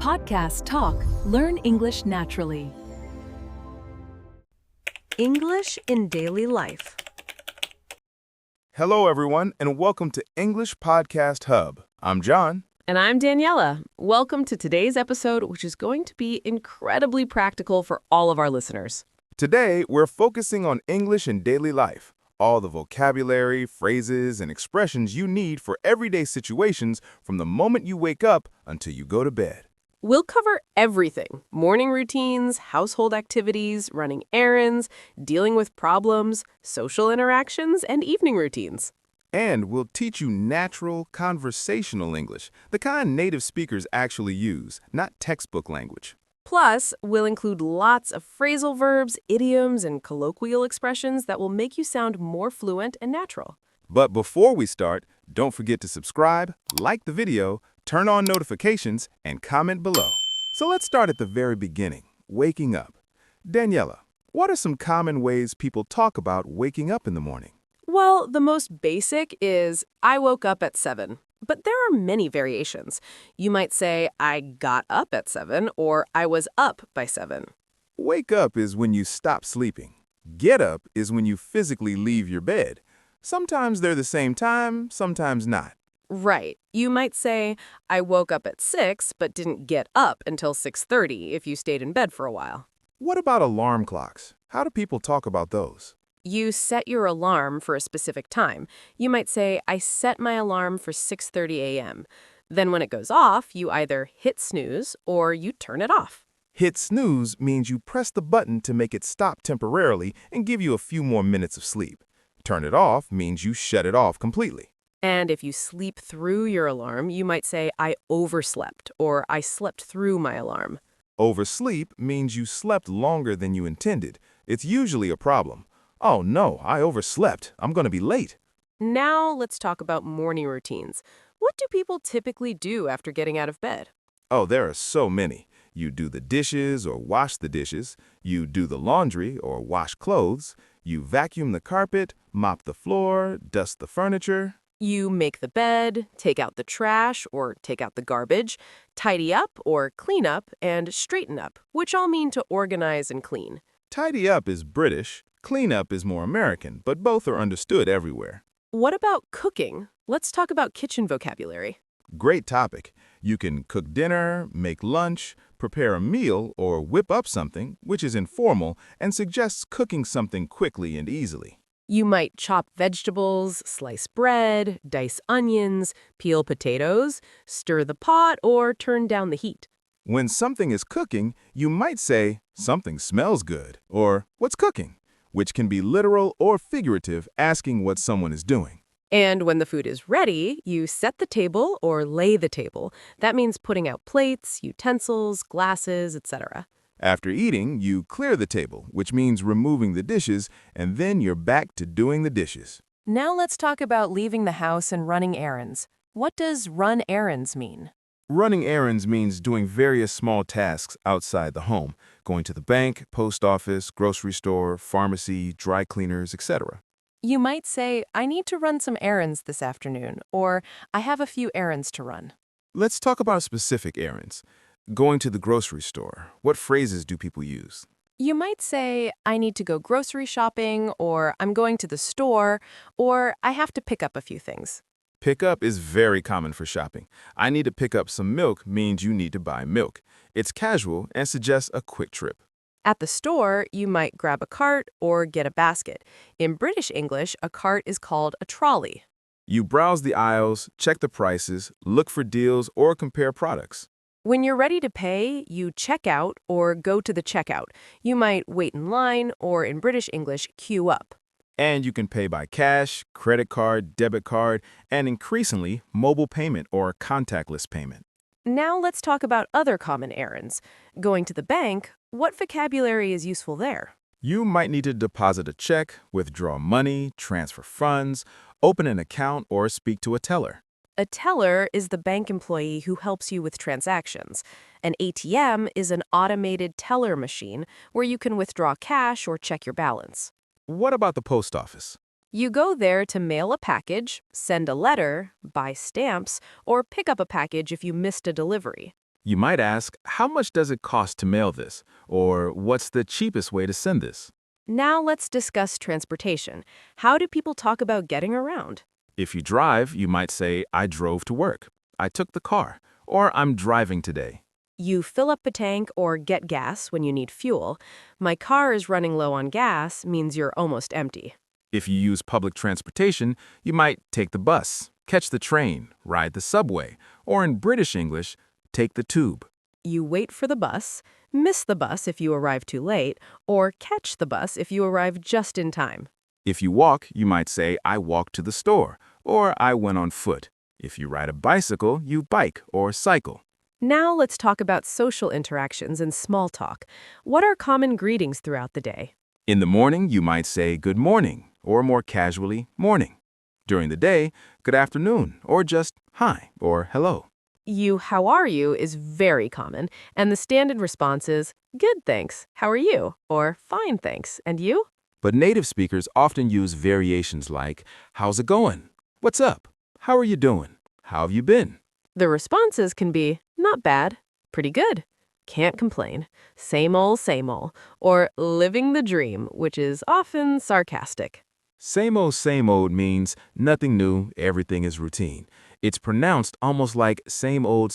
Podcast Talk. Learn English naturally. English in daily life. Hello, everyone, and welcome to English Podcast Hub. I'm John. And I'm Daniela. Welcome to today's episode, which is going to be incredibly practical for all of our listeners. Today, we're focusing on English in daily life, all the vocabulary, phrases, and expressions you need for everyday situations from the moment you wake up until you go to bed. We'll cover everything: morning routines, household activities, running errands, dealing with problems, social interactions, and evening routines. And we'll teach you natural, conversational English, the kind native speakers actually use, not textbook language. Plus, we'll include lots of phrasal verbs, idioms, and colloquial expressions that will make you sound more fluent and natural. But before we start, don't forget to subscribe, like the video, turn on notifications, and comment below. So let's start at the very beginning, waking up. Daniela, what are some common ways people talk about waking up in the morning? Well, the most basic is, I woke up at 7. But there are many variations. You might say, I got up at 7, or I was up by 7. Wake up is when you stop sleeping. Get up is when you physically leave your bed. Sometimes they're the same time, sometimes not. Right. You might say, I woke up at 6, but didn't get up until 6:30 if you stayed in bed for a while. What about alarm clocks? How do people talk about those? You set your alarm for a specific time. You might say, I set my alarm for 6:30 a.m. Then when it goes off, you either hit snooze or you turn it off. Hit snooze means you press the button to make it stop temporarily and give you a few more minutes of sleep. Turn it off means you shut it off completely. And if you sleep through your alarm, you might say, I overslept, or I slept through my alarm. Oversleep means you slept longer than you intended. It's usually a problem. Oh no, I overslept. I'm going to be late. Now let's talk about morning routines. What do people typically do after getting out of bed? Oh, there are so many. You do the dishes or wash the dishes. You do the laundry or wash clothes. You vacuum the carpet, mop the floor, dust the furniture. You make the bed, take out the trash or take out the garbage, tidy up or clean up, and straighten up, which all mean to organize and clean. Tidy up is British. Clean up is more American, but both are understood everywhere. What about cooking? Let's talk about kitchen vocabulary. Great topic. You can cook dinner, make lunch, prepare a meal, or whip up something, which is informal and suggests cooking something quickly and easily. You might chop vegetables, slice bread, dice onions, peel potatoes, stir the pot, or turn down the heat. When something is cooking, you might say, something smells good, or what's cooking, which can be literal or figurative, asking what someone is doing. And when the food is ready, you set the table or lay the table. That means putting out plates, utensils, glasses, etc. After eating, you clear the table, which means removing the dishes, and then you're back to doing the dishes. Now let's talk about leaving the house and running errands. What does run errands mean? Running errands means doing various small tasks outside the home, going to the bank, post office, grocery store, pharmacy, dry cleaners, etc. You might say, I need to run some errands this afternoon, or I have a few errands to run. Let's talk about specific errands. Going to the grocery store. What phrases do people use? You might say, I need to go grocery shopping, or I'm going to the store, or I have to pick up a few things. Pick up is very common for shopping. I need to pick up some milk means you need to buy milk. It's casual and suggests a quick trip. At the store, you might grab a cart or get a basket. In British English, a cart is called a trolley. You browse the aisles, check the prices, look for deals, or compare products. When you're ready to pay, you check out or go to the checkout. You might wait in line or, in British English, queue up. And you can pay by cash, credit card, debit card, and increasingly, mobile payment or contactless payment. Now let's talk about other common errands. Going to the bank, what vocabulary is useful there? You might need to deposit a check, withdraw money, transfer funds, open an account, or speak to a teller. A teller is the bank employee who helps you with transactions. An ATM is an automated teller machine where you can withdraw cash or check your balance. What about the post office? You go there to mail a package, send a letter, buy stamps, or pick up a package if you missed a delivery. You might ask, how much does it cost to mail this? Or what's the cheapest way to send this? Now let's discuss transportation. How do people talk about getting around? If you drive, you might say, I drove to work. I took the car. Or I'm driving today. You fill up a tank or get gas when you need fuel. My car is running low on gas means you're almost empty. If you use public transportation, you might take the bus, catch the train, ride the subway, or in British English, take the tube. You wait for the bus, miss the bus if you arrive too late, or catch the bus if you arrive just in time. If you walk, you might say, I walked to the store, or I went on foot. If you ride a bicycle, you bike or cycle. Now let's talk about social interactions and small talk. What are common greetings throughout the day? In the morning, you might say good morning, or more casually, morning. During the day, good afternoon, or just hi or hello. How are you is very common, and the standard response is, good thanks, how are you? Or fine thanks, and you? But native speakers often use variations like, how's it going? What's up? How are you doing? How have you been? The responses can be, not bad, pretty good, can't complain, same old, or living the dream, which is often sarcastic. Same old means nothing new, everything is routine. It's pronounced almost like same old,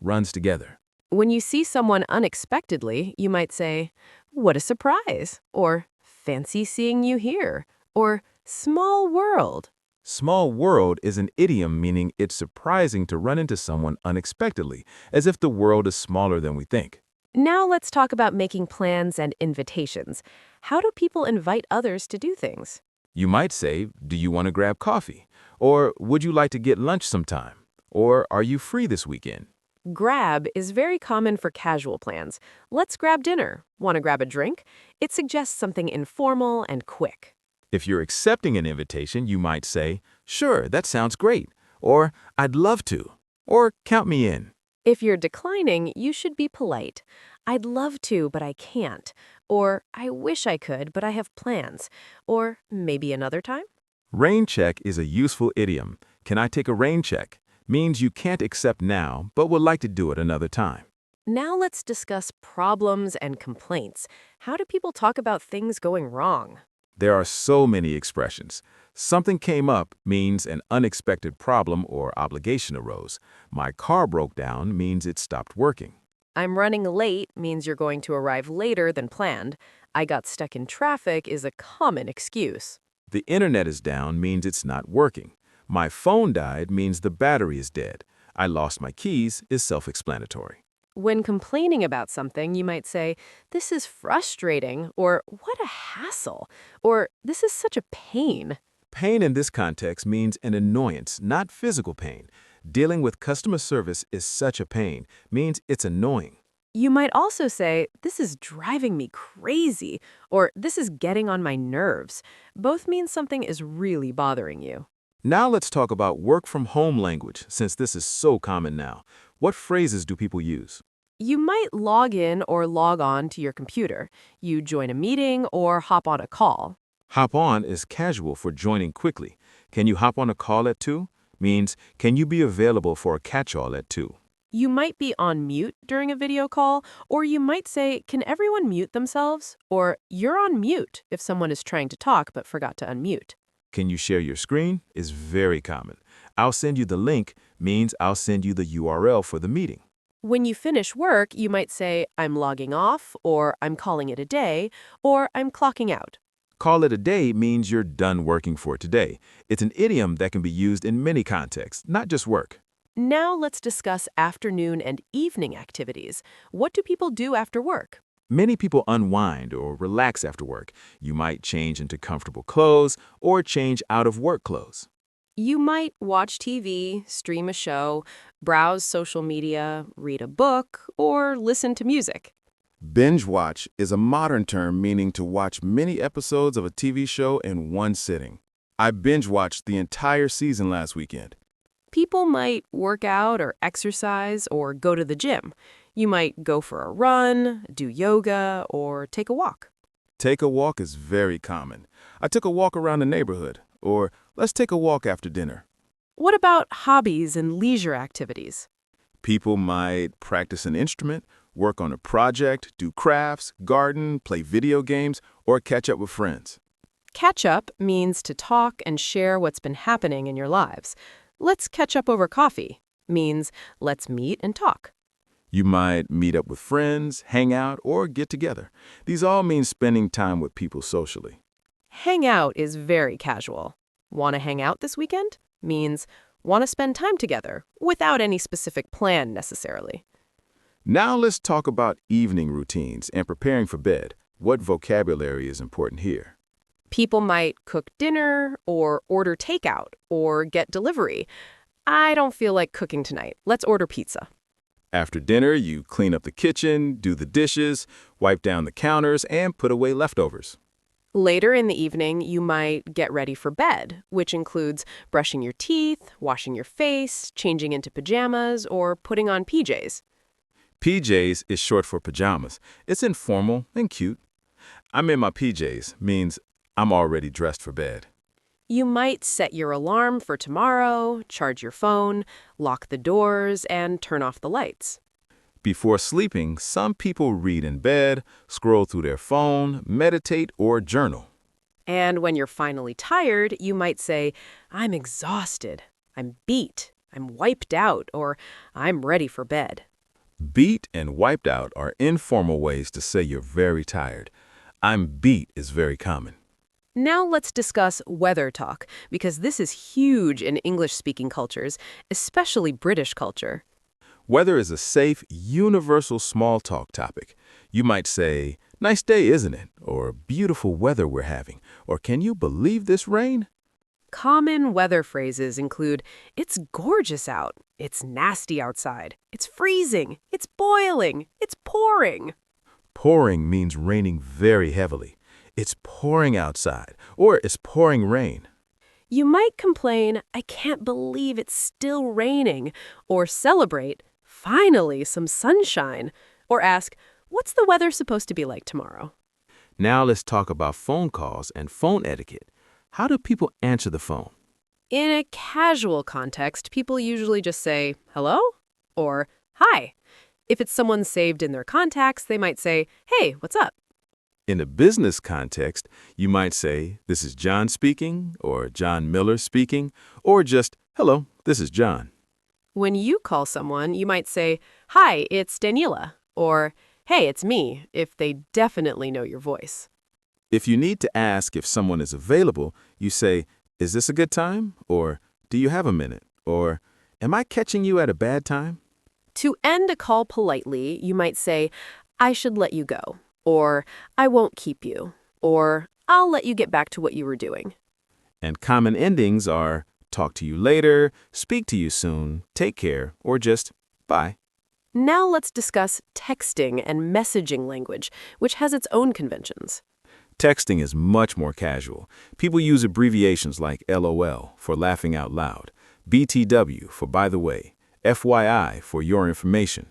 runs together. When you see someone unexpectedly, you might say, what a surprise, or fancy seeing you here, or small world. Small world is an idiom meaning it's surprising to run into someone unexpectedly, as if the world is smaller than we think. Now let's talk about making plans and invitations. How do people invite others to do things? You might say, do you want to grab coffee? Or would you like to get lunch sometime? Or are you free this weekend? Grab is very common for casual plans. Let's grab dinner. Want to grab a drink? It suggests something informal and quick. If you're accepting an invitation, you might say, sure, that sounds great. Or I'd love to. Or count me in. If you're declining, you should be polite. I'd love to, but I can't. Or I wish I could, but I have plans. Or maybe another time? Rain check is a useful idiom. Can I take a rain check? Means you can't accept now, but would like to do it another time. Now let's discuss problems and complaints. How do people talk about things going wrong? There are so many expressions. Something came up means an unexpected problem or obligation arose. My car broke down means it stopped working. I'm running late means you're going to arrive later than planned. I got stuck in traffic is a common excuse. The internet is down means it's not working. My phone died means the battery is dead. I lost my keys is self-explanatory. When complaining about something, you might say, this is frustrating, or what a hassle, or this is such a pain. Pain in this context means an annoyance, not physical pain. Dealing with customer service is such a pain, means it's annoying. You might also say, this is driving me crazy, or this is getting on my nerves. Both mean something is really bothering you. Now let's talk about work from home language, since this is so common now. What phrases do people use? You might log in or log on to your computer. You join a meeting or hop on a call. Hop on is casual for joining quickly. Can you hop on a call at 2? Means, can you be available for a catch-all at 2? You might be on mute during a video call, or you might say, can everyone mute themselves? Or you're on mute if someone is trying to talk but forgot to unmute. Can you share your screen is very common. I'll send you the link means I'll send you the URL for the meeting. When you finish work, you might say, I'm logging off, or I'm calling it a day, or I'm clocking out. Call it a day means you're done working for today. It's an idiom that can be used in many contexts, not just work. Now let's discuss afternoon and evening activities. What do people do after work? Many people unwind or relax after work. You might change into comfortable clothes or change out of work clothes. You might watch TV, stream a show, browse social media, read a book, or listen to music. Binge watch is a modern term meaning to watch many episodes of a TV show in one sitting. I binge watched the entire season last weekend. People might work out or exercise or go to the gym. You might go for a run, do yoga, or take a walk. Take a walk is very common. I took a walk around the neighborhood, or let's take a walk after dinner. What about hobbies and leisure activities? People might practice an instrument, work on a project, do crafts, garden, play video games, or catch up with friends. Catch up means to talk and share what's been happening in your lives. Let's catch up over coffee means let's meet and talk. You might meet up with friends, hang out, or get together. These all mean spending time with people socially. Hang out is very casual. Want to hang out this weekend means want to spend time together without any specific plan necessarily. Now let's talk about evening routines and preparing for bed. What vocabulary is important here? People might cook dinner or order takeout or get delivery. I don't feel like cooking tonight. Let's order pizza. After dinner, you clean up the kitchen, do the dishes, wipe down the counters, and put away leftovers. Later in the evening, you might get ready for bed, which includes brushing your teeth, washing your face, changing into pajamas, or putting on PJs. PJs is short for pajamas. It's informal and cute. I'm in my PJs means I'm already dressed for bed. You might set your alarm for tomorrow, charge your phone, lock the doors, and turn off the lights. Before sleeping, some people read in bed, scroll through their phone, meditate, or journal. And when you're finally tired, you might say, I'm exhausted, I'm beat, I'm wiped out, or I'm ready for bed. Beat and wiped out are informal ways to say you're very tired. I'm beat is very common. Now let's discuss weather talk, because this is huge in English-speaking cultures, especially British culture. Weather is a safe, universal small talk topic. You might say, nice day, isn't it? Or beautiful weather we're having. Or can you believe this rain? Common weather phrases include, it's gorgeous out, it's nasty outside, it's freezing, it's boiling, it's pouring. Pouring means raining very heavily. It's pouring outside, or it's pouring rain. You might complain, I can't believe it's still raining, or celebrate, finally some sunshine, or ask, what's the weather supposed to be like tomorrow? Now let's talk about phone calls and phone etiquette. How do people answer the phone? In a casual context, people usually just say, hello? Or, hi. If it's someone saved in their contacts, they might say, hey, what's up? In a business context, you might say, this is John speaking, or John Miller speaking, or just, hello, this is John. When you call someone, you might say, hi, it's Daniela, or hey, it's me, if they definitely know your voice. If you need to ask if someone is available, you say, is this a good time? Or do you have a minute? Or am I catching you at a bad time? To end a call politely, you might say, I should let you go, or I won't keep you, or I'll let you get back to what you were doing. And common endings are talk to you later, speak to you soon, take care, or just bye. Now let's discuss texting and messaging language, which has its own conventions. Texting is much more casual. People use abbreviations like LOL for laughing out loud, BTW for by the way, FYI for your information.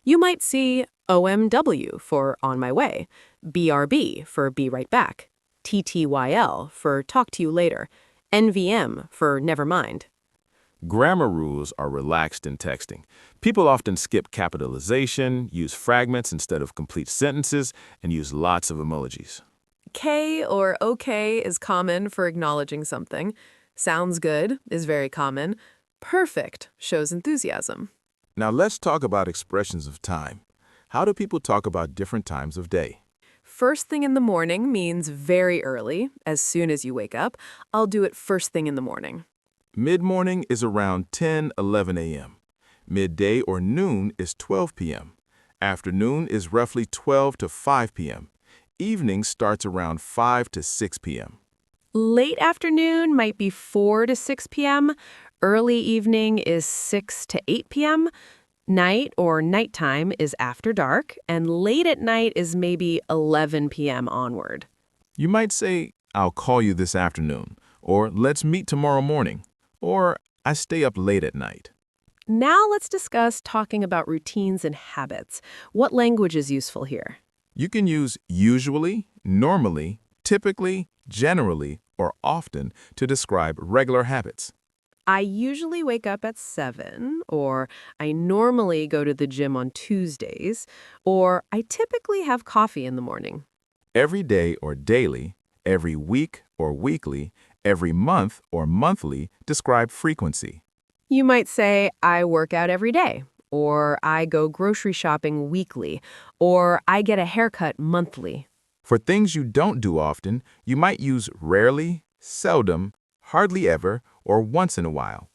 You might see OMW for on my way, BRB for be right back, TTYL for talk to you later, NVM for never mind. Grammar rules are relaxed in texting. People often skip capitalization, use fragments instead of complete sentences, and use lots of emojis. K or OK is common for acknowledging something. Sounds good is very common. Perfect shows enthusiasm. Now let's talk about expressions of time. How do people talk about different times of day? First thing in the morning means very early, as soon as you wake up. I'll do it first thing in the morning. Mid-morning is around 10-11 a.m. Midday or noon is 12 p.m. Afternoon is roughly 12 to 5 p.m. Evening starts around 5 to 6 p.m. Late afternoon might be 4 to 6 p.m. Early evening is 6 to 8 p.m. Night or nighttime is after dark, and late at night is maybe 11 p.m. onward. You might say, I'll call you this afternoon, or let's meet tomorrow morning, or I stay up late at night. Now let's discuss talking about routines and habits. What language is useful here? You can use usually, normally, typically, generally, or often to describe regular habits. I usually wake up at 7, or I normally go to the gym on Tuesdays, or I typically have coffee in the morning. Every day or daily, every week or weekly, every month or monthly describe frequency. You might say, I work out every day, or I go grocery shopping weekly, or I get a haircut monthly. For things you don't do often, you might use rarely, seldom, hardly ever, or once in a while.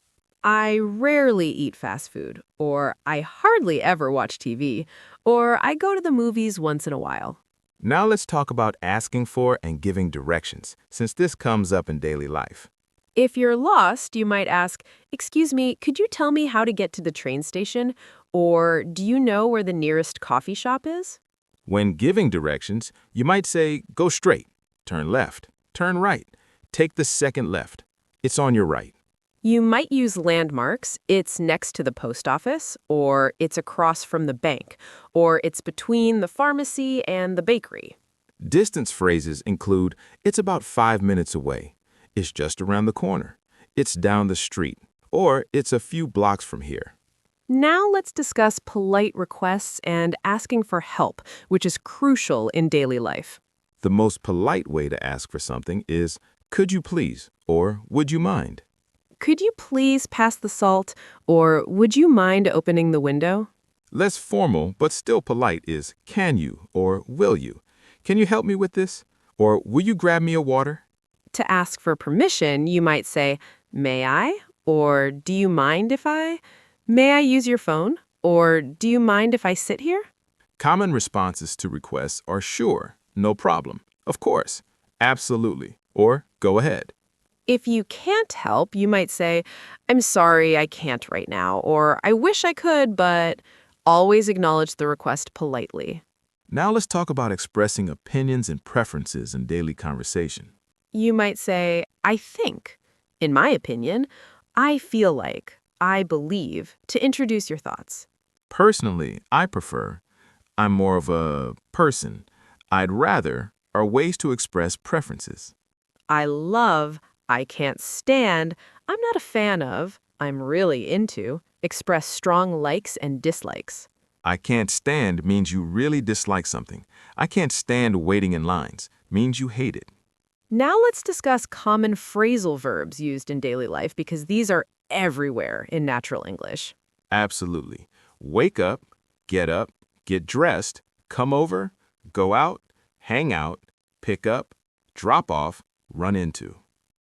I rarely eat fast food, or I hardly ever watch TV, or I go to the movies once in a while. Now let's talk about asking for and giving directions, since this comes up in daily life. If you're lost, you might ask, "Excuse me, could you tell me how to get to the train station?" Or, "Do you know where the nearest coffee shop is?" When giving directions, you might say, go straight, turn left, turn right, take the second left. It's on your right. You might use landmarks. It's next to the post office, or it's across from the bank, or it's between the pharmacy and the bakery. Distance phrases include, it's about 5 minutes away, it's just around the corner, it's down the street, or it's a few blocks from here. Now let's discuss polite requests and asking for help, which is crucial in daily life. The most polite way to ask for something is, could you please, or would you mind? Could you please pass the salt, or would you mind opening the window? Less formal but still polite is, can you, or will you? Can you help me with this? Or will you grab me a water? To ask for permission, you might say, "May I?" Or, "Do you mind if I?" "May I use your phone?" Or, "Do you mind if I sit here?" Common responses to requests are sure, no problem, of course, absolutely, or go ahead. If you can't help, you might say, "I'm sorry, I can't right now," or "I wish I could, but..." Always acknowledge the request politely. Now let's talk about expressing opinions and preferences in daily conversation. You might say, "I think," "In my opinion," "I feel like," "I believe," to introduce your thoughts. Personally, I prefer, I'm more of a person, I'd rather are ways to express preferences. I love, I can't stand, I'm not a fan of, I'm really into, express strong likes and dislikes. I can't stand means you really dislike something. I can't stand waiting in lines means you hate it. Now let's discuss common phrasal verbs used in daily life because these are everywhere in natural English. Absolutely. Wake up, get dressed, come over, go out, hang out, pick up, drop off, run into.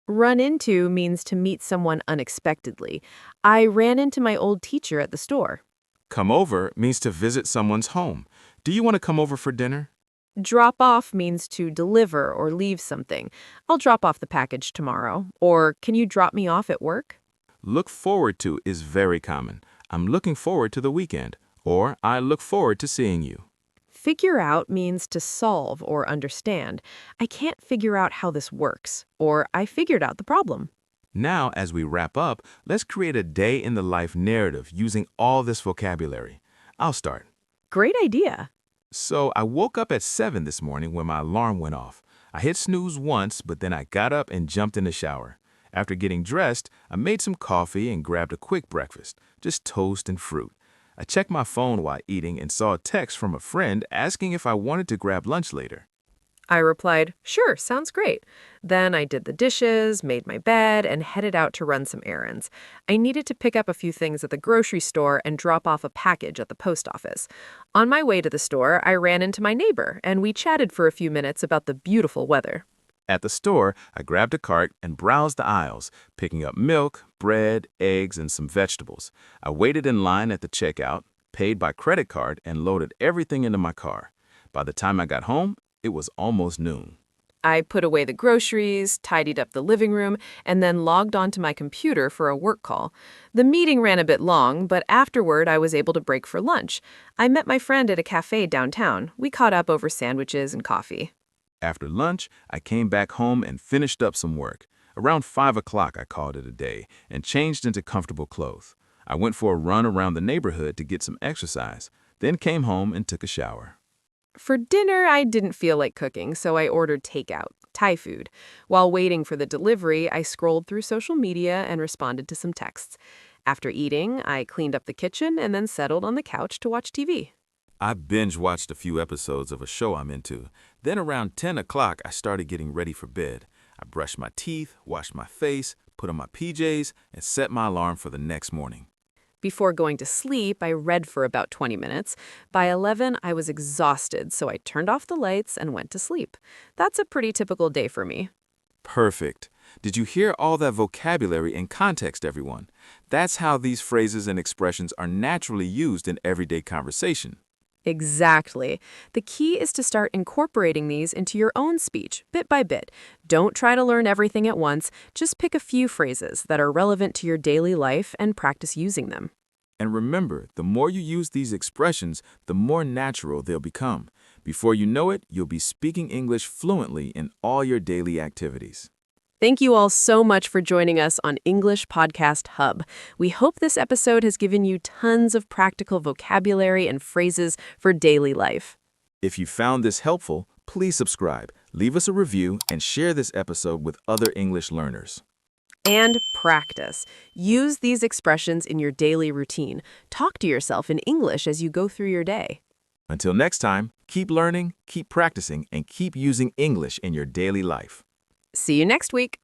Run into means to meet someone unexpectedly. I ran into my old teacher at the store. Come over means to visit someone's home. Do you want to come over for dinner? Drop off means to deliver or leave something. I'll drop off the package tomorrow. Or, can you drop me off at work? Look forward to is very common. I'm looking forward to the weekend. Or I look forward to seeing you. Figure out means to solve or understand. I can't figure out how this works. Or, I figured out the problem. Now, as we wrap up, let's create a day in the life narrative using all this vocabulary. I'll start. Great idea. So I woke up at 7 this morning when my alarm went off. I hit snooze once, but then I got up and jumped in the shower. After getting dressed, I made some coffee and grabbed a quick breakfast, just toast and fruit. I checked my phone while eating and saw a text from a friend asking if I wanted to grab lunch later. I replied, "Sure, sounds great." Then I did the dishes, made my bed, and headed out to run some errands. I needed to pick up a few things at the grocery store and drop off a package at the post office. On my way to the store, I ran into my neighbor, and we chatted for a few minutes about the beautiful weather. At the store, I grabbed a cart and browsed the aisles, picking up milk, bread, eggs, and some vegetables. I waited in line at the checkout, paid by credit card, and loaded everything into my car. By the time I got home, it was almost noon. I put away the groceries, tidied up the living room, and then logged onto my computer for a work call. The meeting ran a bit long, but afterward I was able to break for lunch. I met my friend at a cafe downtown. We caught up over sandwiches and coffee. After lunch, I came back home and finished up some work. Around 5 o'clock, I called it a day and changed into comfortable clothes. I went for a run around the neighborhood to get some exercise, then came home and took a shower. For dinner, I didn't feel like cooking, so I ordered takeout, Thai food. While waiting for the delivery, I scrolled through social media and responded to some texts. After eating, I cleaned up the kitchen and then settled on the couch to watch TV. I binge-watched a few episodes of a show I'm into. Then around 10 o'clock, I started getting ready for bed. I brushed my teeth, washed my face, put on my PJs, and set my alarm for the next morning. Before going to sleep, I read for about 20 minutes. By 11, I was exhausted, so I turned off the lights and went to sleep. That's a pretty typical day for me. Perfect. Did you hear all that vocabulary and context, everyone? That's how these phrases and expressions are naturally used in everyday conversation. Exactly. The key is to start incorporating these into your own speech, bit by bit. Don't try to learn everything at once. Just pick a few phrases that are relevant to your daily life and practice using them. And remember, the more you use these expressions, the more natural they'll become. Before you know it, you'll be speaking English fluently in all your daily activities. Thank you all so much for joining us on English Podcast Hub. We hope this episode has given you tons of practical vocabulary and phrases for daily life. If you found this helpful, please subscribe, leave us a review, and share this episode with other English learners. And practice. Use these expressions in your daily routine. Talk to yourself in English as you go through your day. Until next time, keep learning, keep practicing, and keep using English in your daily life. See you next week.